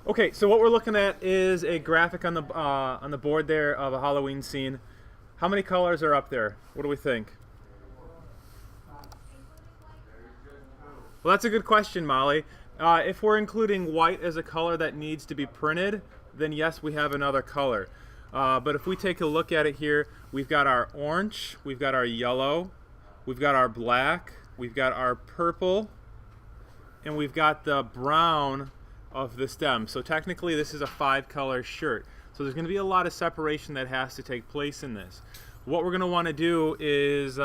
Okay, so what we're looking at is a graphic on the board there of a Halloween scene. How many colors are up there? What do we think? Well, that's a good question, Molly. If we're including white as a color that needs to be printed, then yes, we have another color. But if we take a look at it here, we've got our orange, we've got our yellow, we've got our black, we've got our purple, and we've got the brown of the stem. So technically this is a 5-color shirt. So there's going to be a lot of separation that has to take place in this. What we're going to want to do is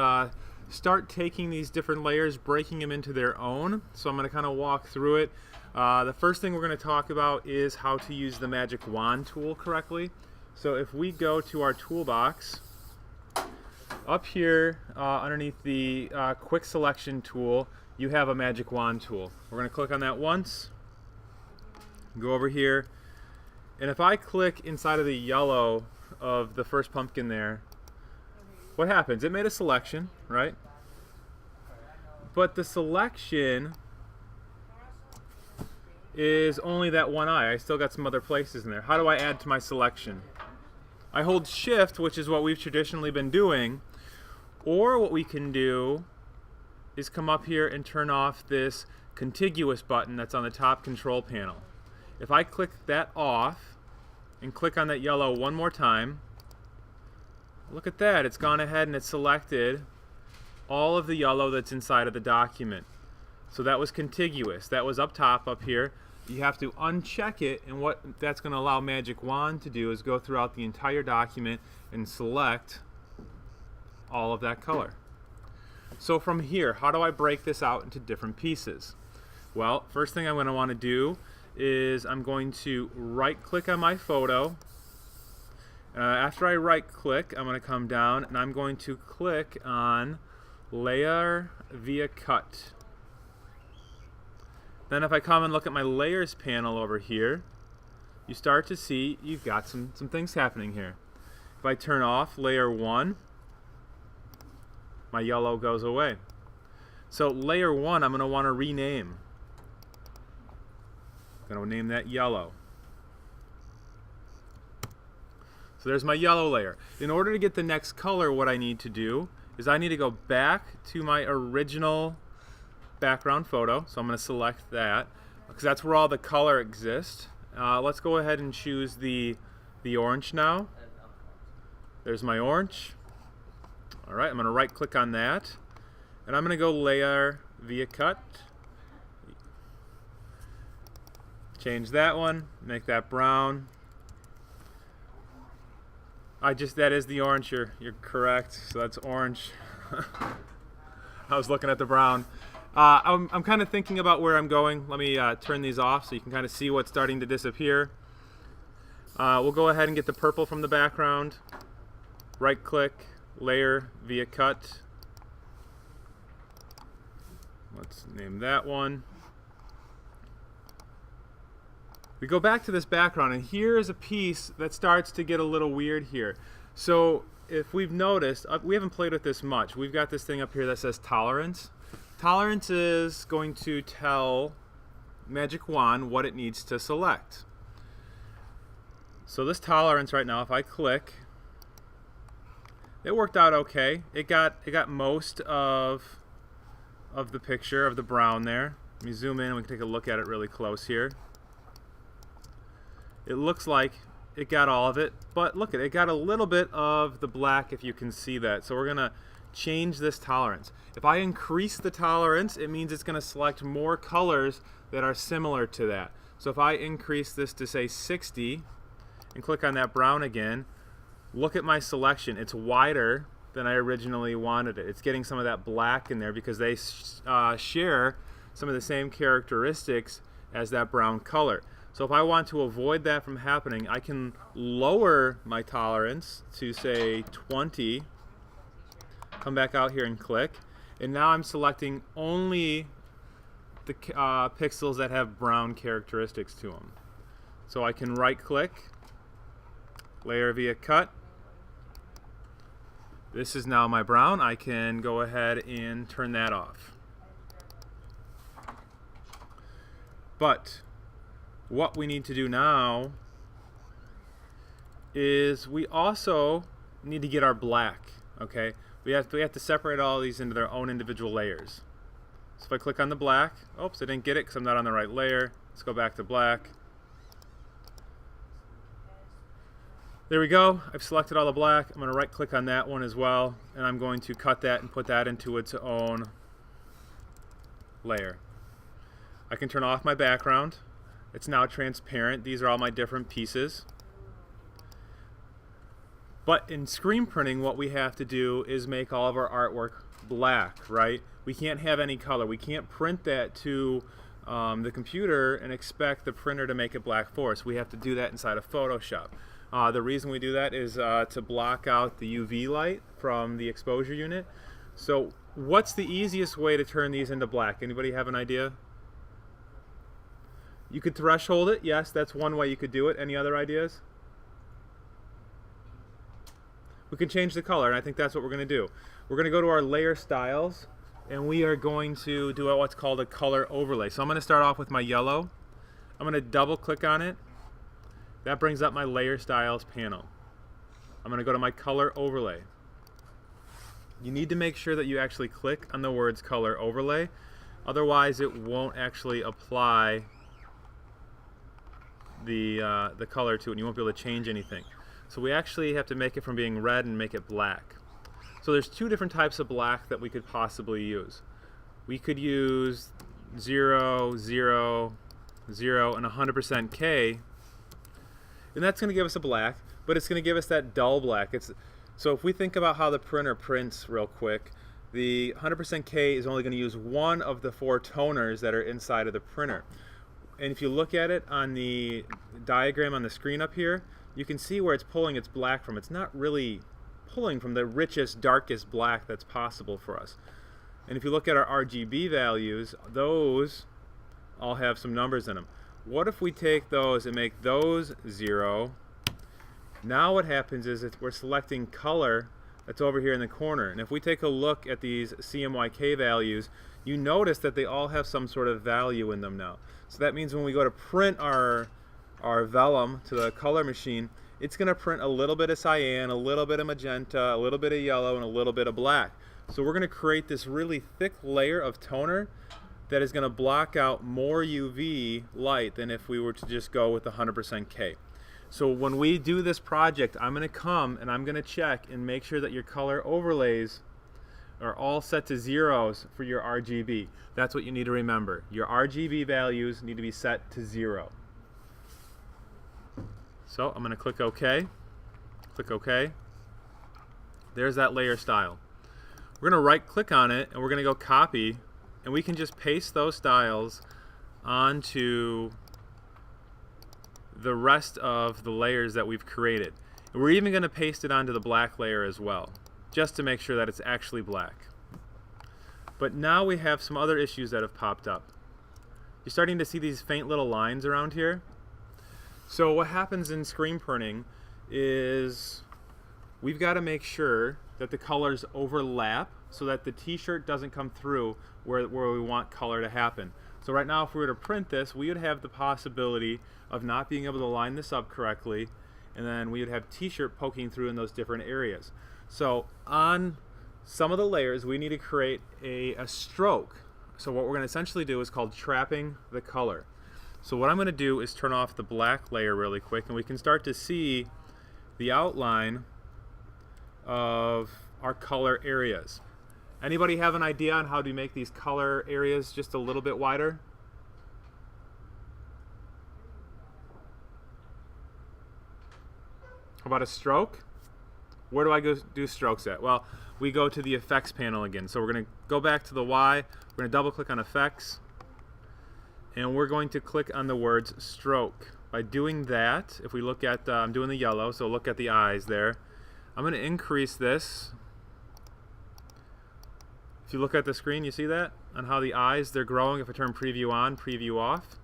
start taking these different layers, breaking them into their own. So I'm going to kind of walk through it. The first thing we're going to talk about is how to use the magic wand tool correctly. So if we go to our toolbox, up here underneath the quick selection tool, you have a magic wand tool. We're going to click on that once, go over here, and if I click inside of the yellow of the first pumpkin there, what happens? It made a selection, right? But the selection is only that one eye. I still got some other places in there. How do I add to my selection? I hold shift, which is what we've traditionally been doing, or what we can do is come up here and turn off this contiguous button that's on the top control panel. If I click that off and click on that yellow one more time, look at that, it's gone ahead and it's selected all of the yellow that's inside of the document. So that was contiguous. That was up top up here. You have to uncheck it, and what that's going to allow Magic Wand to do is go throughout the entire document and select all of that color. So from here, how do I break this out into different pieces? Well, first thing I'm going to want to do is I'm going to right click on my photo. After I right click, I'm going to come down and I'm going to click on Layer via Cut. Then if I come and look at my layers panel over here, you start to see you've got some things happening here. If I turn off layer 1, my yellow goes away. So layer 1 I'm going to want to rename. I'm going to name that yellow. So there's my yellow layer. In order to get the next color, what I need to do is I need to go back to my original background photo. So I'm going to select that because that's where all the color exists. Let's go ahead and choose the orange now. There's my orange. Alright, I'm going to right click on that and I'm going to go Layer via Cut. Change that one, make that brown. That is the orange, you're correct, so that's orange. I was looking at the brown. I'm kind of thinking about where I'm going. Let me turn these off so you can kind of see what's starting to disappear. We'll go ahead and get the purple from the background. Right click, Layer via Cut. Let's name that one. We go back to this background, and here is a piece that starts to get a little weird here. So if we've noticed, we haven't played with this much. We've got this thing up here that says tolerance. Tolerance is going to tell Magic Wand what it needs to select. So this tolerance right now, if I click, it worked out okay. It got most of the picture of the brown there. Let me zoom in and we can take a look at it really close here. It looks like it got all of it, but look at it, it got a little bit of the black if you can see that. So we're going to change this tolerance. If I increase the tolerance, it means it's going to select more colors that are similar to that. So if I increase this to say 60 and click on that brown again, look at my selection. It's wider than I originally wanted it. It's getting some of that black in there because they share some of the same characteristics as that brown color. So if I want to avoid that from happening, I can lower my tolerance to say 20, come back out here and click, and now I'm selecting only the pixels that have brown characteristics to them. So I can right click, Layer via Cut. This is now my brown. I can go ahead and turn that off. But what we need to do now is we also need to get our black. Okay, we have to separate all these into their own individual layers. So if I click on the black, oops, I didn't get it because I'm not on the right layer. Let's go back to black. There we go. I've selected all the black. I'm going to right click on that one as well, and I'm going to cut that and put that into its own layer. I can turn off my background. It's now transparent. These are all my different pieces. But in screen printing, what we have to do is make all of our artwork black, right? We can't have any color. We can't print that to the computer and expect the printer to make it black for us. We have to do that inside of Photoshop. The reason we do that is to block out the UV light from the exposure unit. So what's the easiest way to turn these into black? Anybody have an idea? You could threshold it. Yes, that's one way you could do it. Any other ideas? We can change the color, and I think that's what we're going to do. We're going to go to our layer styles, and we are going to do what's called a color overlay. So I'm going to start off with my yellow. I'm going to double click on it. That brings up my layer styles panel. I'm going to go to my color overlay. You need to make sure that you actually click on the words color overlay, otherwise it won't actually apply the color to it, and you won't be able to change anything. So we actually have to make it from being red and make it black. So there's two different types of black that we could possibly use. We could use 0, 0, 0, and 100% K, and that's going to give us a black, but it's going to give us that dull black. So if we think about how the printer prints real quick, the 100% K is only going to use one of the 4 toners that are inside of the printer. And if you look at it on the diagram on the screen up here, you can see where it's pulling its black from. It's not really pulling from the richest, darkest black that's possible for us. And if you look at our RGB values, those all have some numbers in them. What if we take those and make those 0? Now what happens is that we're selecting color that's over here in the corner. And if we take a look at these CMYK values, you notice that they all have some sort of value in them now. So that means when we go to print our vellum to the color machine, it's going to print a little bit of cyan, a little bit of magenta, a little bit of yellow, and a little bit of black. So we're going to create this really thick layer of toner that is going to block out more UV light than if we were to just go with the 100% K. So when we do this project, I'm going to come and I'm going to check and make sure that your color overlays are all set to zeros for your RGB. That's what you need to remember. Your RGB values need to be set to 0. So I'm going to click OK. Click OK. There's that layer style. We're going to right click on it and we're going to go copy, and we can just paste those styles onto the rest of the layers that we've created. And we're even going to paste it onto the black layer as well, just to make sure that it's actually black. But now we have some other issues that have popped up. You're starting to see these faint little lines around here. So what happens in screen printing is we've got to make sure that the colors overlap so that the t-shirt doesn't come through where we want color to happen. So right now if we were to print this, we would have the possibility of not being able to line this up correctly, and then we would have t-shirt poking through in those different areas. So on some of the layers we need to create a stroke. So what we're going to essentially do is called trapping the color. So what I'm going to do is turn off the black layer really quick, and we can start to see the outline of our color areas. Anybody have an idea on how to make these color areas just a little bit wider? How about a stroke? Where do I go do strokes at? Well, we go to the effects panel again. So we're going to go back to the Y. We're going to double click on effects, and we're going to click on the words stroke. By doing that, if we look at, I'm doing the yellow, so look at the eyes there. I'm going to increase this. If you look at the screen, you see that? On how the eyes, they're growing. If I turn preview on, preview off.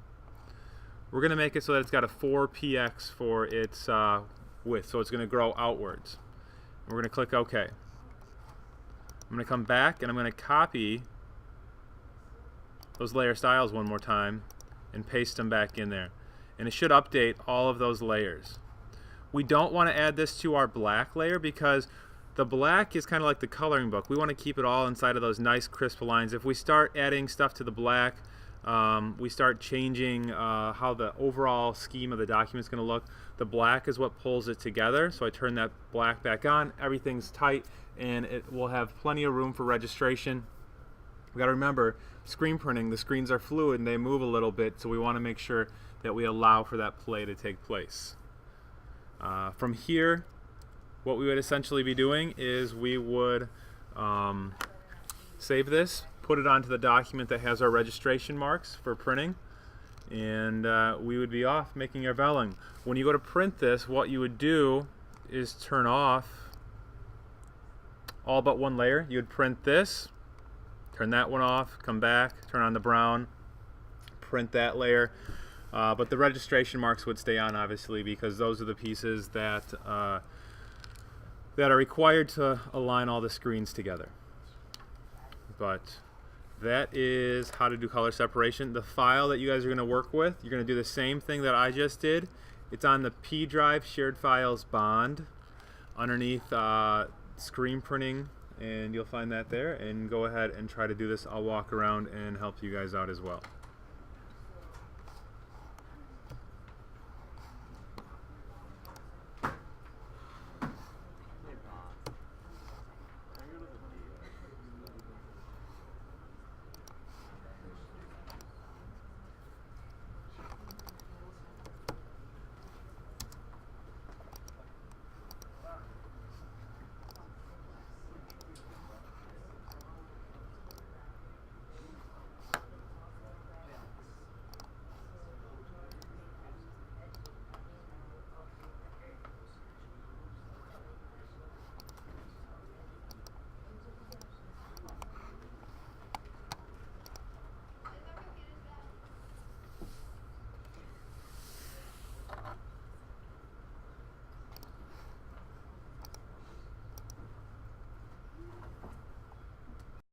We're going to make it so that it's got a 4px for its width, so it's going to grow outwards. And we're going to click OK. I'm going to come back and I'm going to copy those layer styles one more time and paste them back in there. and it should update all of those layers. We don't want to add this to our black layer because the black is kind of like the coloring book. We want to keep it all inside of those nice crisp lines. If we start adding stuff to the black, we start changing how the overall scheme of the document is going to look. The black is what pulls it together, so I turn that black back on, everything's tight, and it will have plenty of room for registration. We got to remember, screen printing, the screens are fluid and they move a little bit, so we want to make sure that we allow for that play to take place. From here, what we would essentially be doing is we would save this, put it onto the document that has our registration marks for printing, and we would be off making our vellum. When you go to print this, what you would do is turn off all but one layer. You would print this, turn that one off, come back, turn on the brown, print that layer. But the registration marks would stay on, obviously, because those are the pieces that that are required to align all the screens together. But that is how to do color separation. The file that you guys are going to work with, you're going to do the same thing that I just did. It's on the P drive, shared files bond, underneath screen printing, and you'll find that there. And go ahead and try to do this. I'll walk around and help you guys out as well.